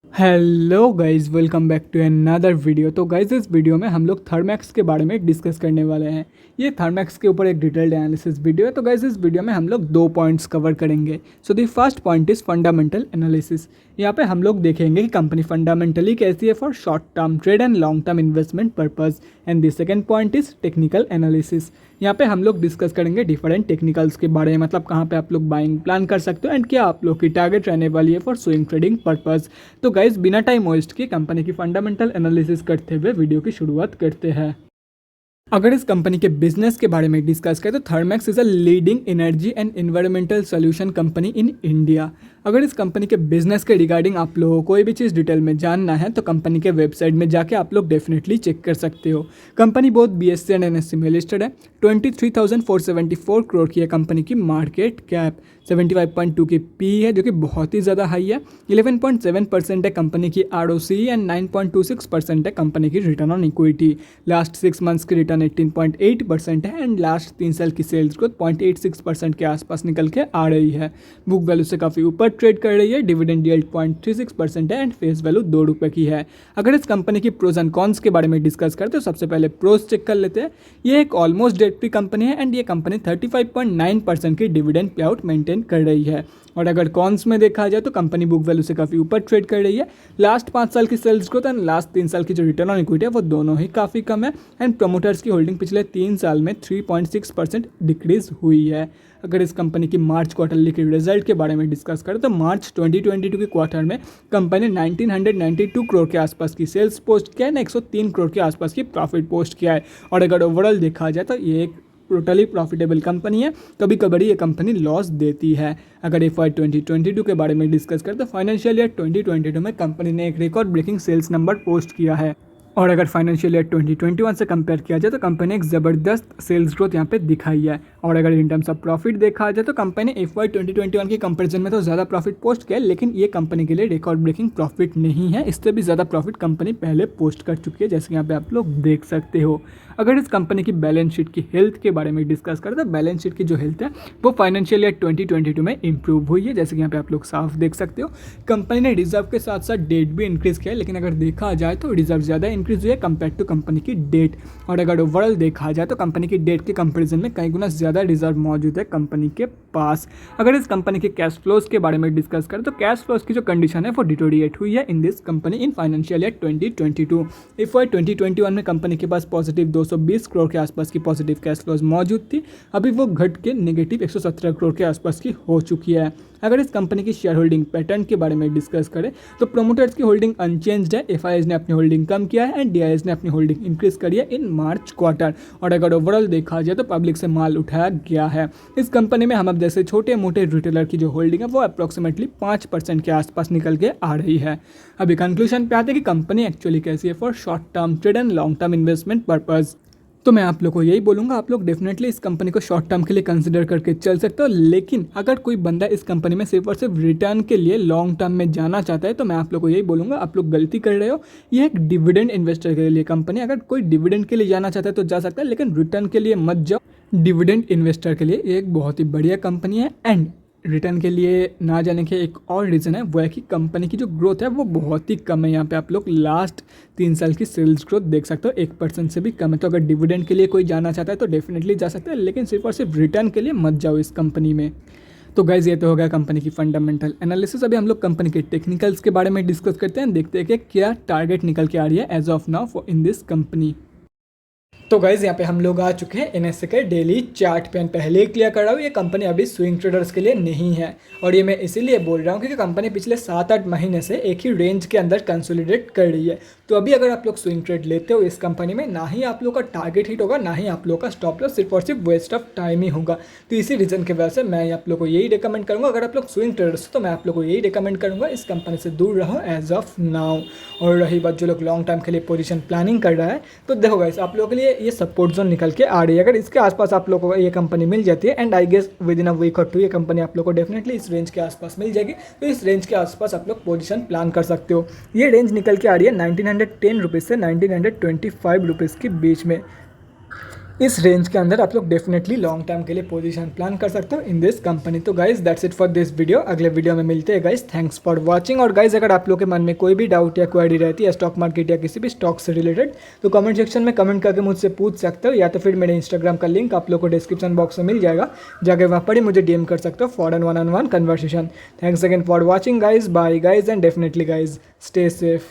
Hello guys, welcome back to another video. तो guys, इस video में हम लोग थर्मैक्स के बारे में डिस्कस करने वाले हैं। ये थर्मैक्स के ऊपर एक डिटेल्ड एनालिसिस वीडियो है। तो गाइस, इस वीडियो में हम लोग दो पॉइंट्स कवर करेंगे। So the first point is fundamental analysis. यहाँ पे हम लोग देखेंगे कि कंपनी फंडामेंटली कैसी है for short term trade and long term investment purpose. And the second point is technical analysis. यहाँ पे हम लोग डिस्कस करेंगे डिफरेंट टेक्निकल्स के बारे में, मतलब कहाँ पे आप लोग बाइंग प्लान कर सकते हो एंड क्या आप लोग की टारगेट रहने वाली है फॉर स्विंग ट्रेडिंग पर्पज। तो गाइस, बिना टाइम वेस्ट किए कंपनी की फंडामेंटल एनालिसिस करते हुए वीडियो की शुरुआत करते हैं। अगर इस कंपनी के बिजनेस के बारे में डिस्कस करें तो Thermax is a leading energy and environmental solution company in India. अगर इस कंपनी के बिजनेस के रिगार्डिंग आप लोगों को कोई भी चीज़ डिटेल में जानना है तो कंपनी के वेबसाइट में जाके आप लोग डेफिनेटली चेक कर सकते हो। कंपनी बहुत BSE एंड NSE में लिस्टेड है। 23,474 करोड़ की है कंपनी की मार्केट कैप। 75.2 की PE है जो कि बहुत ही ज़्यादा हाई है। 11.7% है कंपनी की ROCE एंड 9.26% है कंपनी की return on equity. Last 6 months की रिटर्न 18.8% है एंड लास्ट 3 साल की सेल्स ग्रोथ 0.86% के आसपास निकल के आ रही है। बुक वैल्यू से काफ़ी ऊपर ट्रेड कर रही है। डिविडेंड यील्ड 0.36% है एंड फेस वैल्यू ₹2 की है। अगर इस कंपनी की प्रोज एंड कॉन्स के बारे में डिस्कस करते तो सबसे पहले प्रोज चेक कर लेते हैं। ये एक ऑलमोस्ट डेट फ्री कंपनी है एंड ये कंपनी 35.9% की डिविडेंड पे आउट मेंटेन कर रही है। और अगर कॉन्स में देखा जाए तो कंपनी बुक वैल्यू से काफ़ी ऊपर ट्रेड कर रही है। लास्ट 5 साल की सेल्स ग्रोथ एंड लास्ट 3 साल की जो रिटर्न ऑन इक्विटी है वो दोनों ही काफ़ी कम है एंड प्रमोटर्स की होल्डिंग पिछले 3 साल में 3.6% डिक्रीज हुई है। अगर इस कंपनी की मार्च क्वार्टरली के रिजल्ट के बारे में डिस्कस करें तो मार्च 2022 के क्वार्टर में कंपनी ने 1992 करोड़ के आसपास की सेल्स पोस्ट किया है, 103 करोड़ के आसपास की प्रॉफिट पोस्ट किया है। और अगर ओवरऑल देखा जाए तो ये एक टोटली प्रॉफिटेबल कंपनी है। कभी कभी ये कंपनी लॉस देती है। अगर FY 2022 के बारे में डिस्कस करें तो फाइनेंशियल ईयर 2022 में कंपनी ने एक record breaking sales number post किया है। और अगर फाइनेंशियल ईयर 2021 से कंपेयर किया जाए तो कंपनी ने एक ज़बरदस्त सेल्स ग्रोथ यहाँ पे दिखाई है। और अगर इन टर्म्स ऑफ प्रॉफिट देखा जाए तो कंपनी ने FY 2021 के कंपैरिजन में तो ज़्यादा प्रॉफिट पोस्ट किया है, लेकिन ये कंपनी के लिए रिकॉर्ड ब्रेकिंग प्रॉफिट नहीं है। इससे भी ज़्यादा प्रॉफिट कंपनी पहले पोस्ट कर चुकी है, जैसे यहाँ पे आप लोग देख सकते हो। अगर इस कंपनी की बैलेंस शीट की हेल्थ के बारे में डिस्कस करें तो बैलेंस शीट की जो हेल्थ है वो फाइनेंशियल ईयर 2022 में इंप्रूव हुई है, जैसे कि यहाँ पे आप लोग साफ देख सकते हो। कंपनी ने रिजर्व के साथ साथ डेट भी इंक्रीज किया है, लेकिन अगर देखा जाए तो रिजर्व ज़्यादा इंक्रीज हुई है कंपेयर टू कंपनी की डेट। और अगर ओवरऑल देखा जाए तो कंपनी की डेट के कंपेरिजन में कई गुना ज़्यादा रिजर्व मौजूद है कंपनी के पास। अगर इस कंपनी के कैश फ्लोज के बारे में डिस्कस करें तो कैश फ्लोज की जो कंडीशन है वो डिटोरिएट हुई है इन this company in financial year 2022। FY 2021 में कंपनी के पास पॉजिटिव 220 करोड़ के आसपास की पॉजिटिव कैश फ्लोज मौजूद थी। अभी वो घट के नेगेटिव 117 करोड़ के आसपास की हो चुकी है। अगर इस कंपनी की शेयर होल्डिंग पैटर्न के बारे में डिस्कस करें तो प्रोमोटर्स की होल्डिंग अनचेंज्ड है। FIs ने अपनी होल्डिंग कम किया है एंड DIs ने अपनी होल्डिंग इंक्रीज करी है इन मार्च क्वार्टर। और अगर ओवरऑल देखा जाए तो पब्लिक से माल उठाया गया है। इस कंपनी में हम अब जैसे छोटे मोटे रिटेलर की जो होल्डिंग है वो अप्रॉक्सीमेटली 5% के आसपास निकल के आ रही है। अभी कंक्लूजन पे आते हैं कि कंपनी एक्चुअली कैसी है for short term trade and long term investment purpose. तो मैं आप लोग को यही बोलूँगा, आप लोग डेफिनेटली इस कंपनी को शॉर्ट टर्म के लिए कंसिडर करके चल सकते हो, लेकिन अगर कोई बंदा इस कंपनी में सिर्फ और सिर्फ रिटर्न के लिए लॉन्ग टर्म में जाना चाहता है तो मैं आप लोग को यही बोलूँगा, आप लोग गलती कर रहे हो। ये एक डिविडेंड इन्वेस्टर के लिए कंपनी, अगर कोई डिविडेंड के लिए जाना चाहता है तो जा सकता है, लेकिन रिटर्न के लिए मत जाओ। डिविडेंड इन्वेस्टर के लिए ये एक बहुत ही बढ़िया कंपनी है एंड रिटर्न के लिए ना जाने के एक और रीज़न है वो है कि कंपनी की जो ग्रोथ है वो बहुत ही कम है। यहाँ पे आप लोग लास्ट 3 साल की सेल्स ग्रोथ देख सकते हो, 1% से भी कम है। तो अगर डिविडेंड के लिए कोई जाना चाहता है तो डेफिनेटली जा सकता है, लेकिन सिर्फ और सिर्फ रिटर्न के लिए मत जाओ इस कंपनी में। तो गाइज, ये तो हो गया कंपनी की फंडामेंटल एनालिसिस। अभी हम लोग कंपनी के टेक्निकल्स के बारे में डिस्कस करते हैं, देखते हैं कि क्या टारगेट निकल के आ रही है as of now in this company. तो गाइज, यहाँ पे हम लोग आ चुके हैं NSE के डेली चार्ट पे। पहले ही क्लियर कर रहा हूँ, ये कंपनी अभी स्विंग ट्रेडर्स के लिए नहीं है। और ये मैं इसीलिए बोल रहा हूँ क्योंकि कंपनी पिछले 7-8 महीने से एक ही रेंज के अंदर कंसोलिडेट कर रही है। तो अभी अगर आप लोग स्विंग ट्रेड लेते हो इस कंपनी में, ना ही आप लोग का टारगेट हिट होगा, ना ही आप लोग का स्टॉप लॉस, सिर्फ और सिर्फ वेस्ट ऑफ टाइम ही होगा। तो इसी रीज़न की वजह से मैं आप लोग को यही रिकमेंड करूँगा, अगर आप लोग स्विंग ट्रेडर्स हो तो मैं आप लोग को यही रिकमेंड करूँगा, इस कंपनी से दूर रहो एज ऑफ नाउ। और रही बात जो लोग लॉन्ग टर्म के लिए पोजीशन प्लानिंग कर रहा है, तो देखो गाइस, आप लोगों के लिए ये सपोर्ट जोन निकल के आ रही है। अगर इसके आसपास आप लोगों को ये कंपनी मिल जाती है and I guess within a week और 2 ये कंपनी आप लोग को डेफिनेटली इस रेंज के आसपास मिल जाएगी। तो इस रेंज के आसपास आप लोग पोजीशन प्लान कर सकते हो। ये रेंज निकल के आ रही है 1910 रुपीज़ से 1925 रुपीज़ के बीच में। इस रेंज के अंदर आप लोग डेफिनेटली लॉन्ग टर्म के लिए पोजीशन प्लान कर सकते हो इन दिस कंपनी। तो guys that's it for this video. अगले वीडियो में मिलते हैं गाइज। Thanks for watching. और गाइज अगर आप लोग के मन में कोई भी डाउट या क्वेरी रहती है स्टॉक मार्केट या किसी भी स्टॉक से रिलेटेड, तो कमेंट सेक्शन में कमेंट करके मुझसे पूछ सकते हो, या तो फिर मेरे इंस्टाग्राम का लिंक आप लोग को डिस्क्रिप्शन बॉक्स में मिल जाएगा, जाकर वहाँ पर ही मुझे डीएम कर सकते हो for an 1-on-1 conversation. Thanks again for watching guys. Bye guys and definitely guys stay safe.